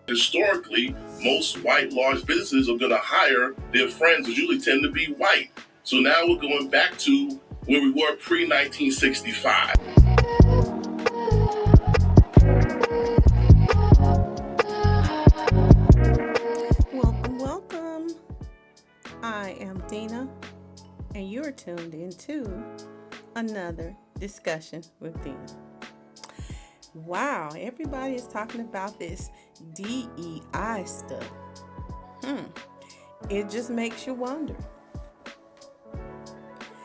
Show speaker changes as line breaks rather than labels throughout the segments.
Historically, most white large businesses are going to hire their friends, which usually tend to be white. So now we're going back to where we were pre 1965.
Welcome. I am Dena, and you're tuned into another discussion with Dena. Wow, everybody is talking about this DEI stuff. It just makes you wonder.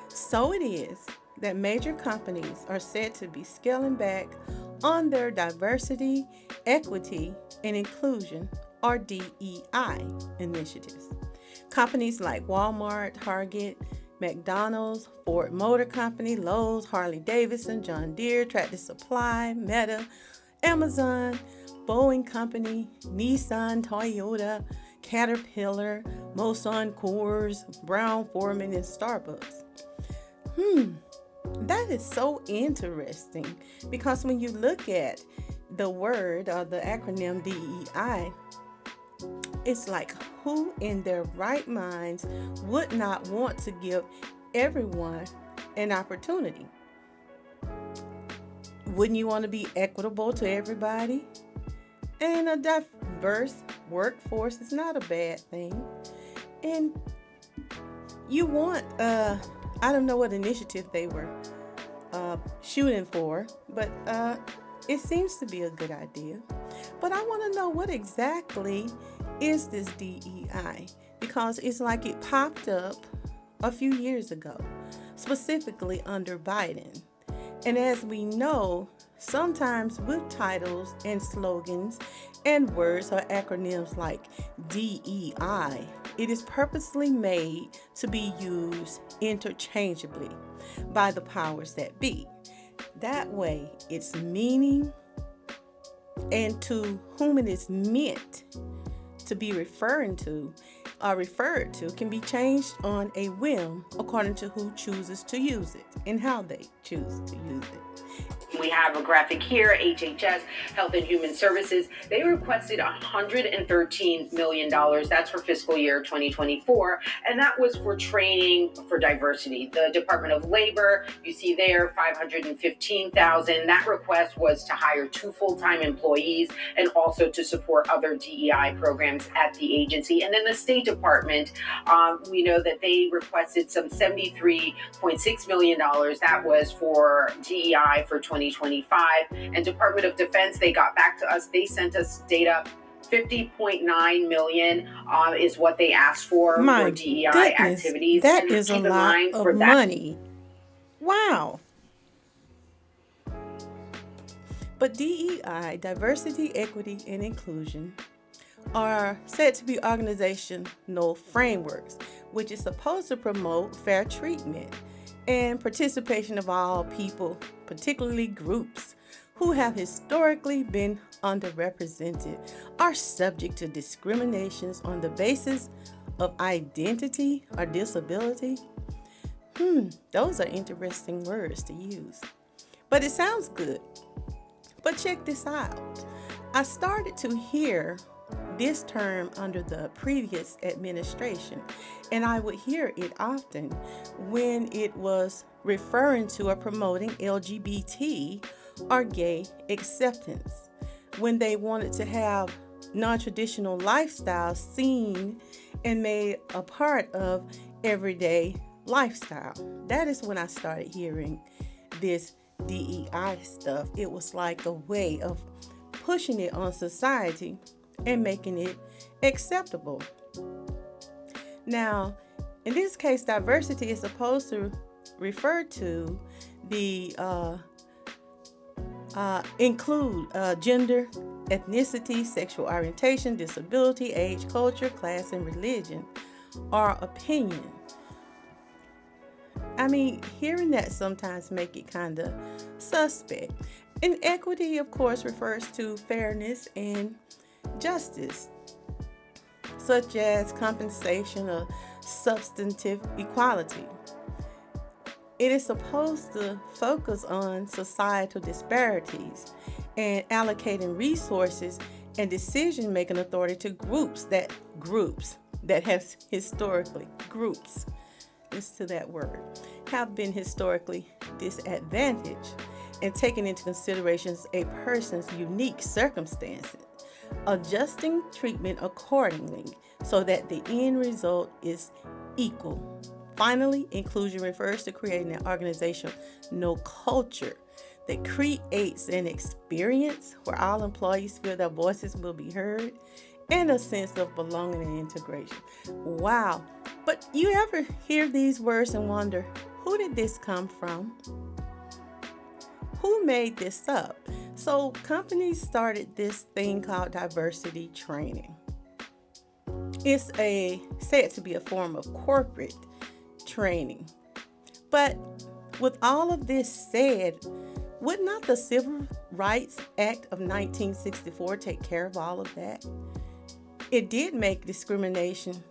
So it is that major companies are said to be scaling back on their diversity, equity, and inclusion, or DEI initiatives. Companies like Walmart, Target, McDonald's, Ford Motor Company, Lowe's, Harley Davidson, John Deere, Tractor Supply, Meta, Amazon, Boeing Company, Nissan, Toyota, Caterpillar, Moson, Coors, Brown Forman, and Starbucks. That is so interesting because when you look at the word or the acronym DEI, it's like who in their right minds would not want to give everyone an opportunity? Wouldn't you want to be equitable to everybody? And a diverse workforce is not a bad thing. And you want, I don't know what initiative they were shooting for, but it seems to be a good idea. But I want to know what exactly is this DEI, because it's like it popped up a few years ago, specifically under Biden. And as we know, sometimes with titles and slogans and words or acronyms like DEI, it is purposely made to be used interchangeably by the powers that be. That way, its meaning and to whom it is meant to be referred to can be changed on a whim according to who chooses to use it and how they choose to use it.
We have a graphic here, HHS, Health and Human Services. They requested $113 million. That's for fiscal year 2024. And that was for training for diversity. The Department of Labor, you see there, $515,000. That request was to hire 2 full-time employees and also to support other DEI programs at the agency. And then the State Department, we know that they requested some $73.6 million. That was for DEI for 2025. And Department of Defense, they got back to us. They sent us data. 50.9 million is what they asked for DEI activities.
That is a lot of money. Wow. But DEI, diversity, equity, and inclusion, are said to be organizational frameworks, which is supposed to promote fair treatment and participation of all people, particularly groups who have historically been underrepresented, are subject to discriminations on the basis of identity or disability. Those are interesting words to use. But it sounds good. But check this out. I started to hear this term under the previous administration, and I would hear it often when it was referring to or promoting LGBT or gay acceptance, when they wanted to have non-traditional lifestyles seen and made a part of everyday lifestyle. That is when I started hearing this DEI stuff. It was like a way of pushing it on society and making it acceptable. Now, in this case, diversity is supposed to refer to the include gender, ethnicity, sexual orientation, disability, age, culture, class, and religion, or opinion. I mean, hearing that sometimes make it kind of suspect. And equity, of course, refers to fairness and justice, such as compensation or substantive equality. It is supposed to focus on societal disparities and allocating resources and decision-making authority to groups that have historically listen to that word, have been historically disadvantaged, and taking into considerations a person's unique circumstances, adjusting treatment accordingly so that the end result is equal. Finally, inclusion refers to creating an organizational culture that creates an experience where all employees feel their voices will be heard and a sense of belonging and integration. Wow. But you ever hear these words and wonder, who did this come from? Who made this up? So companies started this thing called diversity training. It's said to be a form of corporate training. But with all of this said, would not the Civil Rights Act of 1964 take care of all of that? It did make discrimination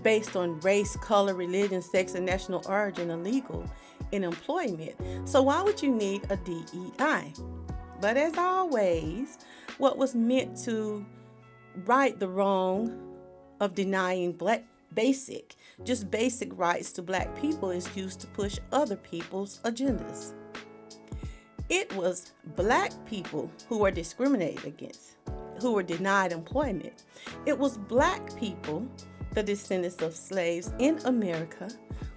based on race, color, religion, sex, and national origin illegal in employment. So why would you need a DEI? But as always, what was meant to right the wrong of denying basic rights to Black people is used to push other people's agendas. It was Black people who were discriminated against, who were denied employment. It was Black people, the descendants of slaves in America,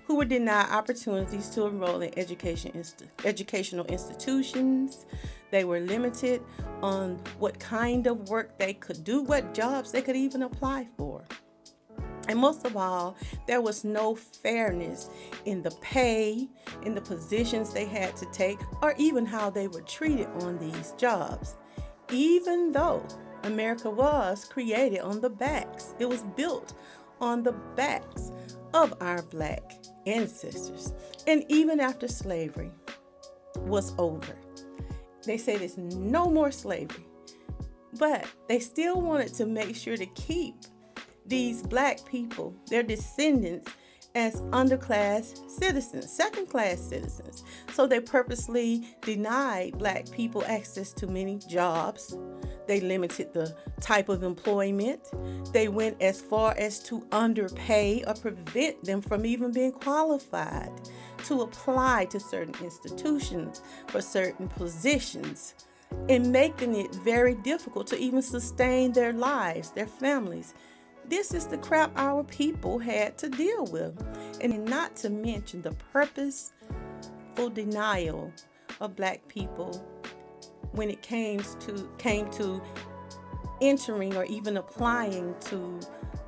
who were denied opportunities to enroll in educational institutions. They were limited on what kind of work they could do, what jobs they could even apply for. And most of all, there was no fairness in the pay, in the positions they had to take, or even how they were treated on these jobs. Even though America was created on the backs, it was built on the backs of our Black ancestors. And even after slavery was over, they say there's no more slavery, but they still wanted to make sure to keep these Black people, their descendants, as underclass citizens, second-class citizens. So they purposely denied Black people access to many jobs. They limited the type of employment. They went as far as to underpay or prevent them from even being qualified to apply to certain institutions for certain positions, and making it very difficult to even sustain their lives, their families. This is the crap our people had to deal with. And not to mention the purposeful denial of Black people when it came to entering or even applying to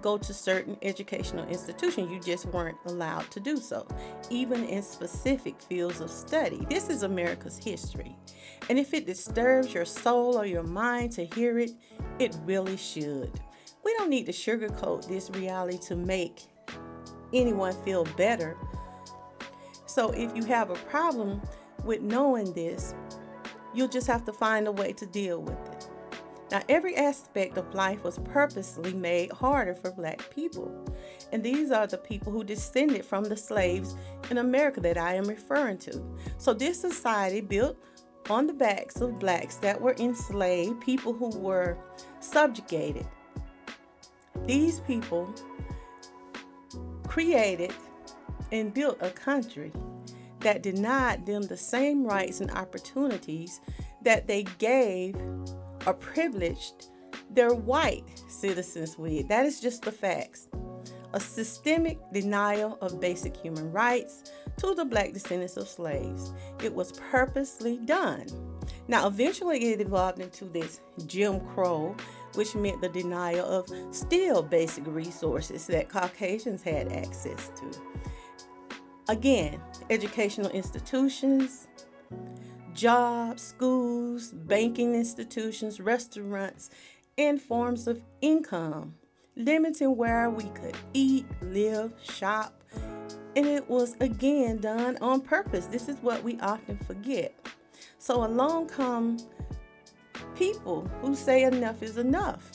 go to certain educational institutions. You just weren't allowed to do so, even in specific fields of study. This is America's history. And if it disturbs your soul or your mind to hear it, it really should. We don't need to sugarcoat this reality to make anyone feel better. So if you have a problem with knowing this, you'll just have to find a way to deal with it. Now, every aspect of life was purposely made harder for Black people. And these are the people who descended from the slaves in America that I am referring to. So this society built on the backs of Blacks that were enslaved, people who were subjugated. These people created and built a country that denied them the same rights and opportunities that they gave or privileged their white citizens with. That is just the facts. A systemic denial of basic human rights to the Black descendants of slaves. It was purposely done. Now, eventually it evolved into this Jim Crow, which meant the denial of still basic resources that Caucasians had access to. Again, educational institutions, jobs, schools, banking institutions, restaurants, and forms of income, limiting where we could eat, live, shop. And it was again done on purpose. This is what we often forget. So along come people who say enough is enough.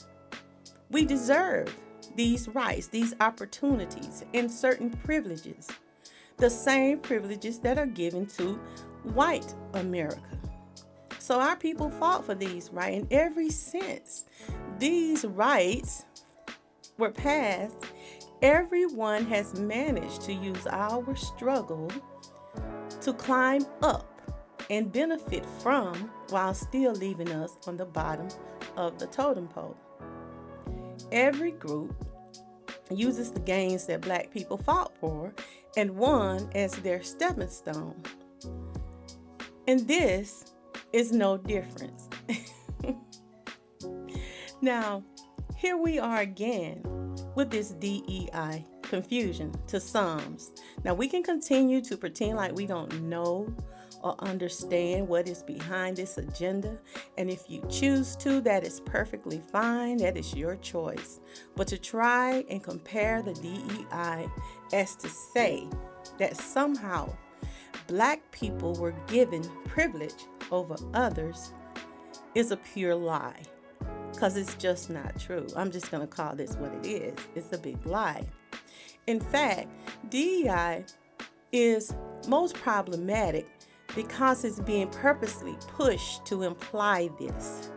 We deserve these rights, these opportunities, and certain privileges. The same privileges that are given to white America. So our people fought for these rights, and ever since these rights were passed, everyone has managed to use our struggle to climb up and benefit from while still leaving us on the bottom of the totem pole. Every group uses the gains that Black people fought for and won as their stepping stone. And this is no difference. Now, here we are again with this DEI confusion to some. Now, we can continue to pretend like we don't know or understand what is behind this agenda. And if you choose to, that is perfectly fine. That is your choice. But to try and compare the DEI as to say that somehow Black people were given privilege over others is a pure lie. Because it's just not true. I'm just going to call this what it is. It's a big lie. In fact, DEI is most problematic because it's being purposely pushed to imply this.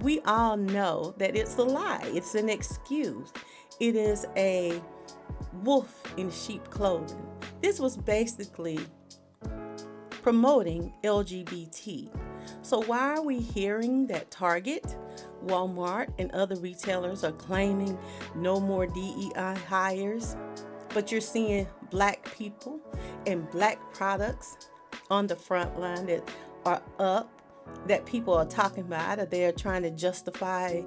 We all know that it's a lie. It's an excuse. It is a wolf in sheep clothing. This was basically promoting LGBT. So why are we hearing that Target, Walmart, and other retailers are claiming no more DEI hires, but you're seeing Black people and Black products on the front line that are up, that people are talking about, or they're trying to justify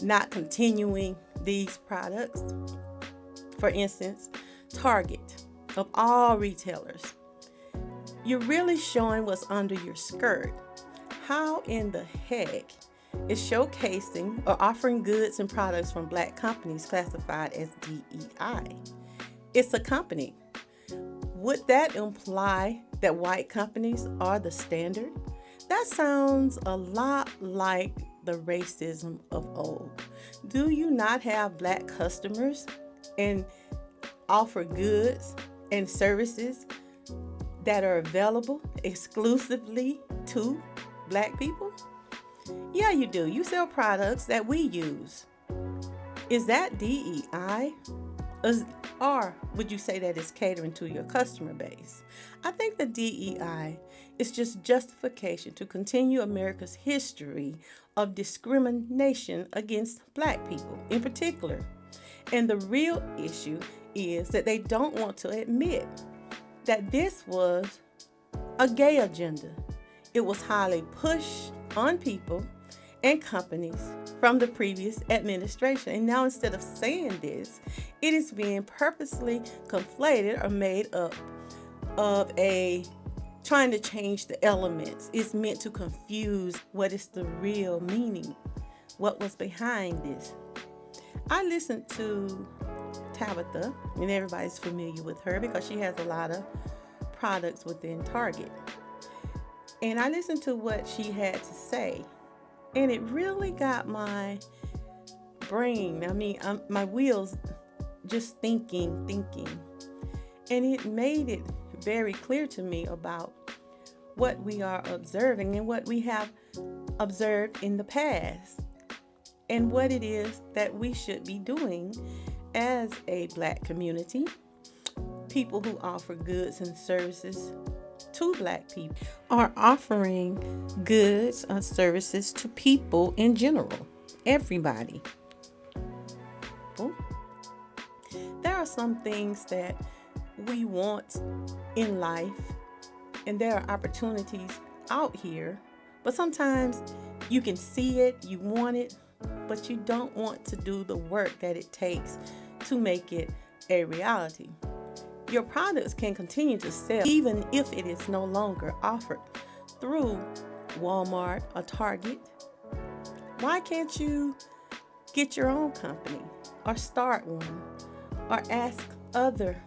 not continuing these products? For instance, Target, of all retailers, you're really showing what's under your skirt. How in the heck is showcasing or offering goods and products from Black companies classified as DEI? It's a company. Would that imply that white companies are the standard? That sounds a lot like the racism of old. Do you not have Black customers and offer goods and services that are available exclusively to Black people? Yeah, you do. You sell products that we use. Is that DEI? Or would you say that it's catering to your customer base? I think the DEI is just justification to continue America's history of discrimination against Black people in particular. And the real issue is that they don't want to admit that this was a gay agenda. It was highly pushed on people and companies from the previous administration. And now instead of saying this, it is being purposely conflated or made up of a trying to change the elements. It's meant to confuse what is the real meaning, what was behind this. I listened to Tabitha, and everybody's familiar with her because she has a lot of products within Target. And I listened to what she had to say, and it really got my brain, my wheels just thinking. And it made it very clear to me about what we are observing and what we have observed in the past, and what it is that we should be doing as a Black community, people who offer goods and services to Black people, are offering goods or services to people in general, everybody. There are some things that we want in life, and there are opportunities out here, but sometimes you can see it, you want it, but you don't want to do the work that it takes to make it a reality. Your products can continue to sell even if it is no longer offered through Walmart or Target. Why can't you get your own company or start one, or ask other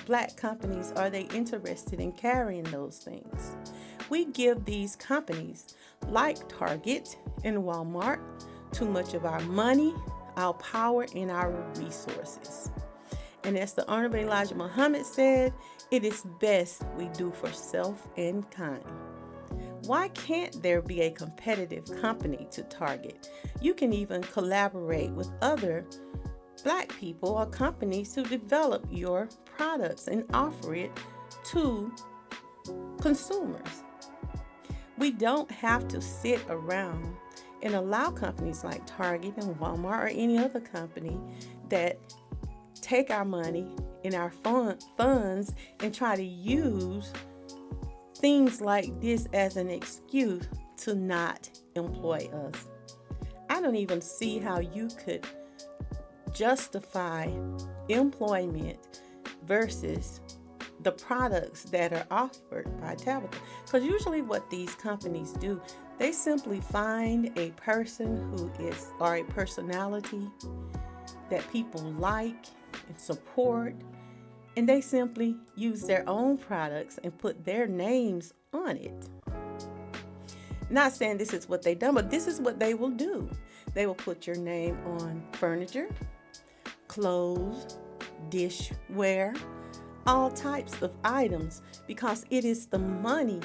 Black companies, are they interested in carrying those things? We give these companies like Target and Walmart too much of our money, our power, and our resources. And as the Honorable Elijah Muhammad said, it is best we do for self and kind. Why can't there be a competitive company to target? You can even collaborate with other Black people or companies to develop your products and offer it to consumers. We don't have to sit around and allow companies like Target and Walmart or any other company that take our money and our funds and try to use things like this as an excuse to not employ us. I don't even see how you could justify employment versus the products that are offered by Tabitha. Because usually what these companies do, they simply find a person who is, or a personality that people like and support, and they simply use their own products and put their names on it. Not saying this is what they done, but this is what they will do. They will put your name on furniture, clothes, dishware, all types of items, because it is the money,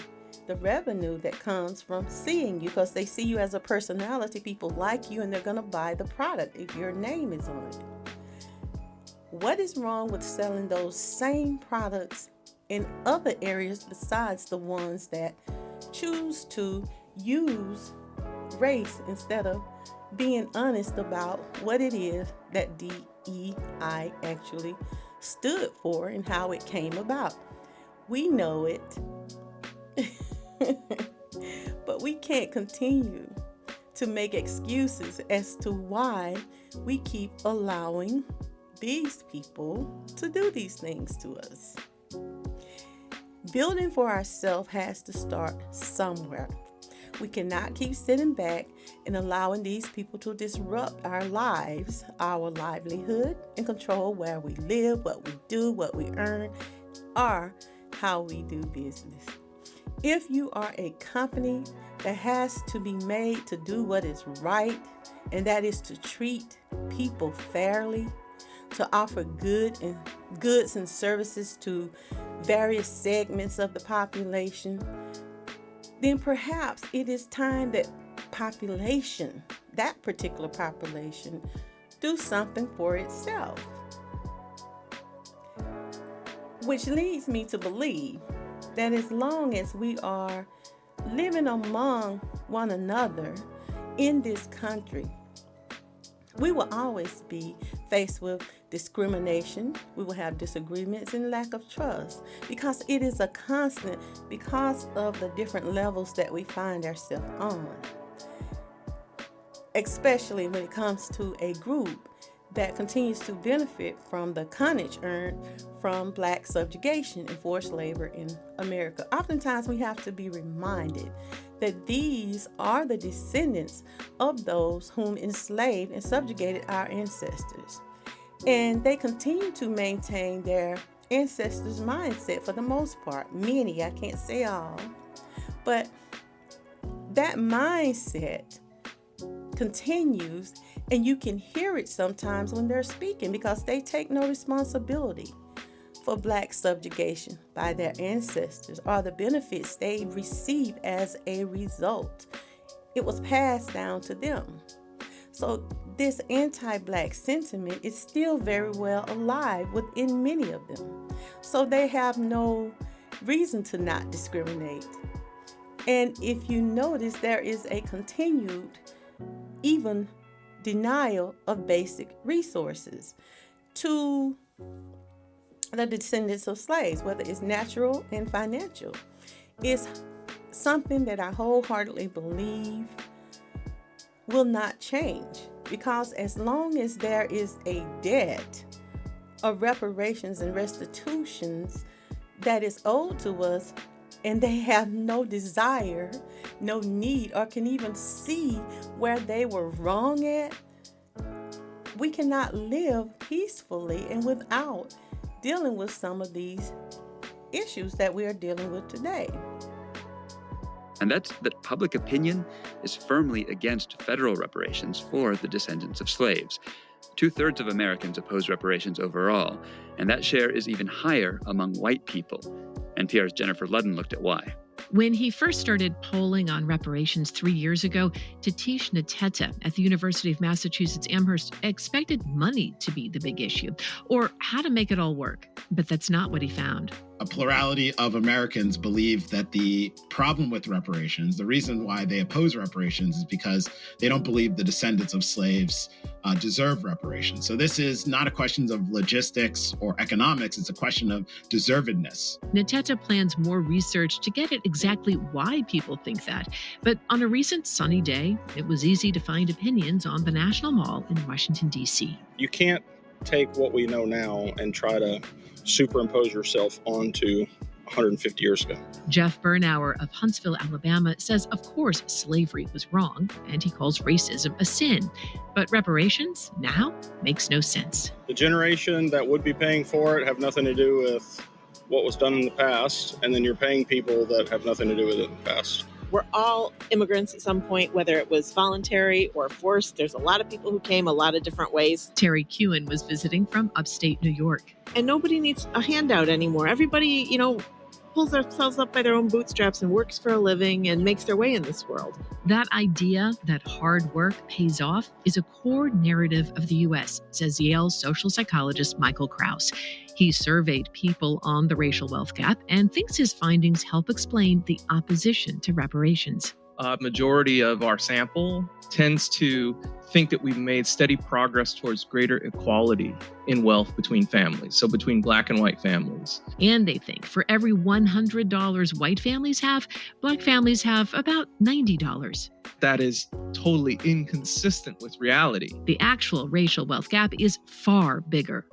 the revenue that comes from seeing you, because they see you as a personality. People like you and they're going to buy the product if your name is on it. What is wrong with selling those same products in other areas besides the ones that choose to use race instead of being honest about what it is that D.E.I. actually stood for and how it came about? We know it, but we can't continue to make excuses as to why we keep allowing these people to do these things to us. Building for ourselves has to start somewhere. We cannot keep sitting back and allowing these people to disrupt our lives, our livelihood, and control where we live, what we do, what we earn, or how we do business. If you are a company that has to be made to do what is right, and that is to treat people fairly, to offer goods and services to various segments of the population, then perhaps it is time that that particular population, do something for itself. Which leads me to believe that as long as we are living among one another in this country, we will always be faced with discrimination. We will have disagreements and lack of trust, because it is a constant because of the different levels that we find ourselves on, especially when it comes to a group that continues to benefit from the tonnage earned from Black subjugation and forced labor in America. Oftentimes we have to be reminded that these are the descendants of those whom enslaved and subjugated our ancestors. And they continue to maintain their ancestors' mindset for the most part. Many, I can't say all, but that mindset continues, and you can hear it sometimes when they're speaking, because they take no responsibility for Black subjugation by their ancestors or the benefits they receive as a result. It was passed down to them. So this anti-Black sentiment is still very well alive within many of them. So they have no reason to not discriminate. And if you notice, there is a continued even denial of basic resources to the descendants of slaves, whether it's natural and financial. It's something that I wholeheartedly believe will not change, because as long as there is a debt of reparations and restitutions that is owed to us, and they have no desire, no need, or can even see where they were wrong at, we cannot live peacefully and without dealing with some of these issues that we are dealing with today.
And that's that public opinion is firmly against federal reparations for the descendants of slaves. 2/3 of Americans oppose reparations overall, and that share is even higher among white people. NPR's Jennifer Ludden looked at why.
When he first started polling on reparations 3 years ago, Tatish Nteta at the University of Massachusetts Amherst expected money to be the big issue, or how to make it all work. But that's not what he found.
A plurality of Americans believe that the problem with reparations, the reason why they oppose reparations, is because they don't believe the descendants of slaves deserve reparations. So this is not a question of logistics or economics. It's a question of deservedness.
Nteta plans more research to get at exactly why people think that. But on a recent sunny day, it was easy to find opinions on the National Mall in Washington, D.C.
You can't take what we know now and try to superimpose yourself onto 150 years ago.
Jeff Bernauer of Huntsville, Alabama, says, of course, slavery was wrong, and he calls racism a sin. But reparations now makes no sense.
The generation that would be paying for it have nothing to do with what was done in the past, and then you're paying people that have nothing to do with it in the past.
We're all immigrants at some point, whether it was voluntary or forced. There's a lot of people who came a lot of different ways.
Terry Kewen was visiting from upstate New York.
And nobody needs a handout anymore. Everybody, pulls themselves up by their own bootstraps and works for a living and makes their way in this world.
That idea that hard work pays off is a core narrative of the U.S., says Yale social psychologist Michael Krauss. He surveyed people on the racial wealth gap and thinks his findings help explain the opposition to reparations.
Majority of our sample tends to think that we've made steady progress towards greater equality in wealth between families, so between Black and white families.
And they think for every $100 white families have, Black families have about $90.
That is totally inconsistent with reality.
The actual racial wealth gap is far bigger.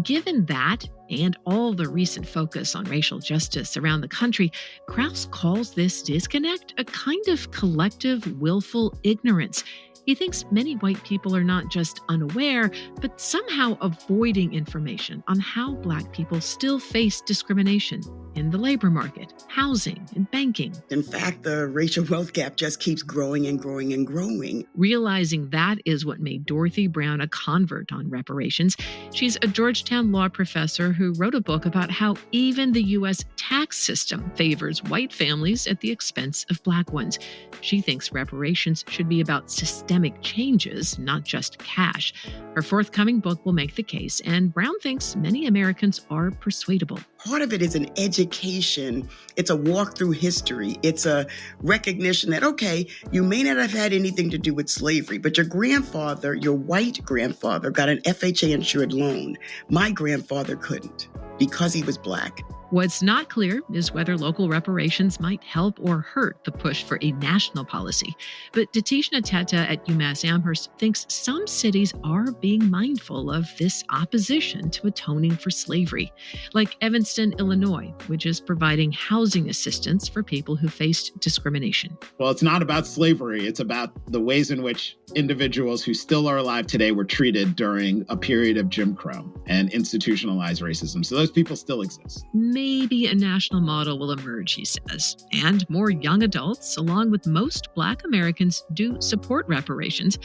Given that, and all the recent focus on racial justice around the country, Krauss calls this disconnect a kind of collective, willful ignorance. He thinks many white people are not just unaware, but somehow avoiding information on how Black people still face discrimination in the labor market, housing, and banking.
In fact, the racial wealth gap just keeps growing and growing and growing.
Realizing that is what made Dorothy Brown a convert on reparations. She's a Georgetown law professor who wrote a book about how even the U.S. tax system favors white families at the expense of Black ones. She thinks reparations should be about systemic changes, not just cash. Her forthcoming book will make the case, and Brown thinks many Americans are persuadable.
Part of it is an education. It's a walk through history. It's a recognition that, okay, you may not have had anything to do with slavery, but your grandfather, your white grandfather, got an FHA insured loan. My grandfather couldn't because he was Black.
What's not clear is whether local reparations might help or hurt the push for a national policy. But Tatish Nteta at UMass Amherst thinks some cities are being mindful of this opposition to atoning for slavery, like Evanston, Illinois, which is providing housing assistance for people who faced discrimination.
Well, it's not about slavery. It's about the ways in which individuals who still are alive today were treated during a period of Jim Crow and institutionalized racism. So those people still exist.
Maybe a national model will emerge, he says, and more young adults, along with most Black Americans, do support reparations.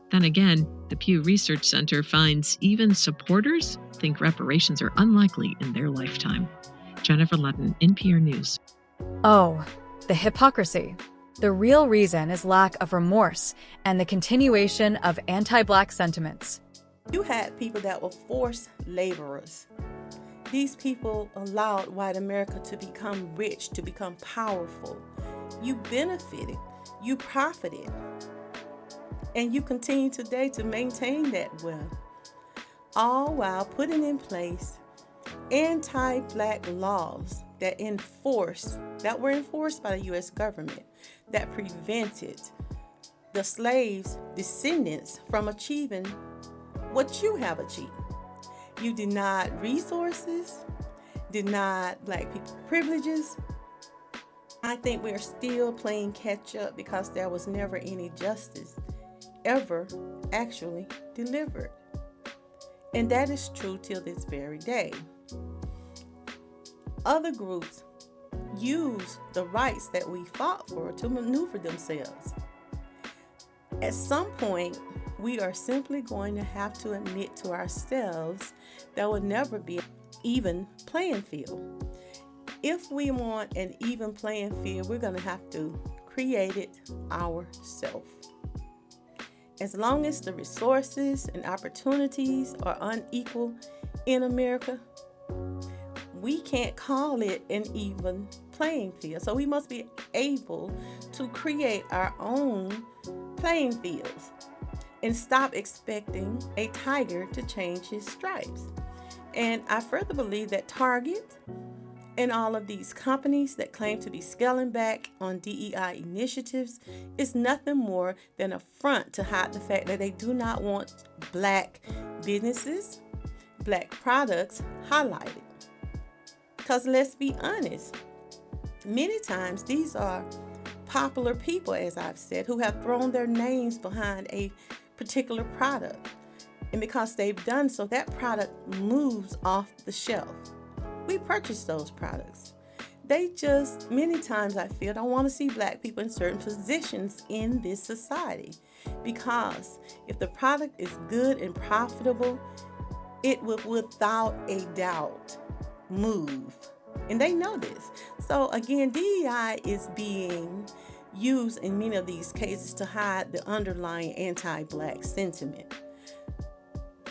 Then again, the Pew Research Center finds even supporters think reparations are unlikely in their lifetime. Jennifer Ludden, NPR News.
Oh, the hypocrisy. The real reason is lack of remorse and the continuation of anti-Black sentiments.
You had people that were forced laborers. These people allowed white America to become rich, to become powerful. You benefited, you profited, and you continue today to maintain that wealth, all while putting in place anti-Black laws that were enforced by the U.S. government, that prevented the slaves' descendants from achieving what you have achieved. You denied resources, denied Black people privileges. I think we're still playing catch up because there was never any justice ever actually delivered. And that is true till this very day. Other groups use the rights that we fought for to maneuver themselves. At some point, we are simply going to have to admit to ourselves there will never be an even playing field. If we want an even playing field, we're going to have to create it ourselves. As long as the resources and opportunities are unequal in America, we can't call it an even playing field. So we must be able to create our own playing fields and stop expecting a tiger to change his stripes. And I further believe that Target and all of these companies that claim to be scaling back on DEI initiatives is nothing more than a front to hide the fact that they do not want Black businesses, Black products highlighted. Because let's be honest, many times these are popular people, as I've said, who have thrown their names behind a particular product. And because they've done so, that product moves off the shelf. We purchase those products. They just, many times I feel, don't want to see Black people in certain positions in this society. Because if the product is good and profitable, it will without a doubt move. And they know this. So again, DEI is being used in many of these cases to hide the underlying anti-Black sentiment.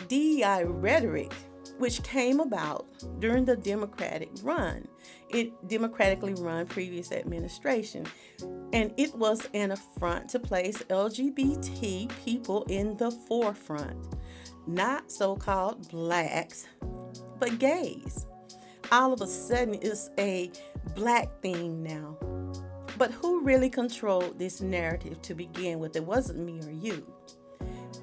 DEI rhetoric, which came about during the democratically run previous administration. And it was an affront to place LGBT people in the forefront, not so-called Blacks, but gays. All of a sudden, it's a Black thing now. But who really controlled this narrative to begin with? It wasn't me or you.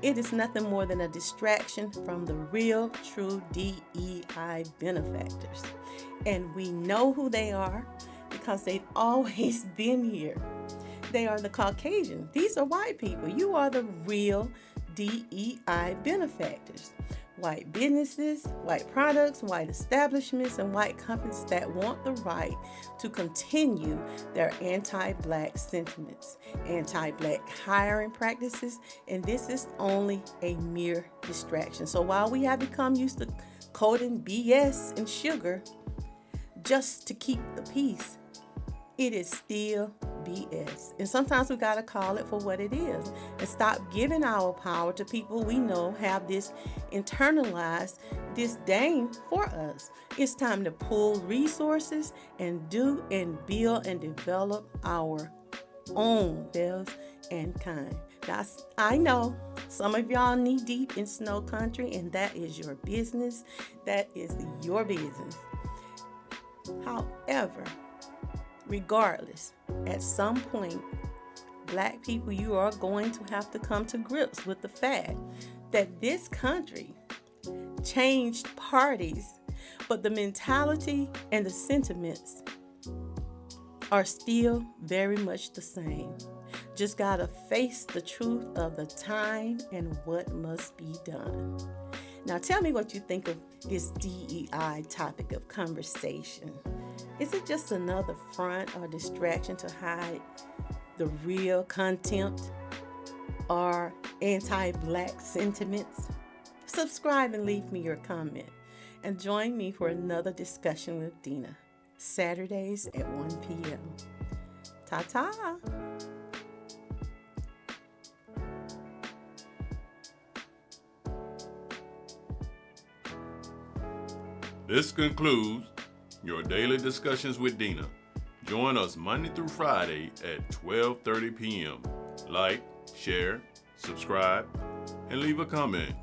It is nothing more than a distraction from the real, true DEI benefactors. And we know who they are because they've always been here. They are the Caucasian. These are white people. You are the real DEI benefactors. White businesses, white products, white establishments, and white companies that want the right to continue their anti-Black sentiments, anti-Black hiring practices, and this is only a mere distraction. So while we have become used to coding BS and sugar just to keep the peace, it is still BS. And sometimes we got to call it for what it is and stop giving our power to people we know have this internalized disdain for us. It's time to pull resources and do and build and develop our own selves and kind. Now, I know some of y'all knee deep in snow country, and that is your business. That is your business. However, regardless, at some point, Black people, you are going to have to come to grips with the fact that this country changed parties, but the mentality and the sentiments are still very much the same. Just gotta face the truth of the time and what must be done. Now tell me what you think of this DEI topic of conversation. Is it just another front or distraction to hide the real contempt or anti-Black sentiments? Subscribe and leave me your comment. And join me for another discussion with Dena, Saturdays at 1 p.m. Ta-ta!
This concludes your daily discussions with Dena. Join us Monday through Friday at 12:30 p.m. Like, share, subscribe, and leave a comment.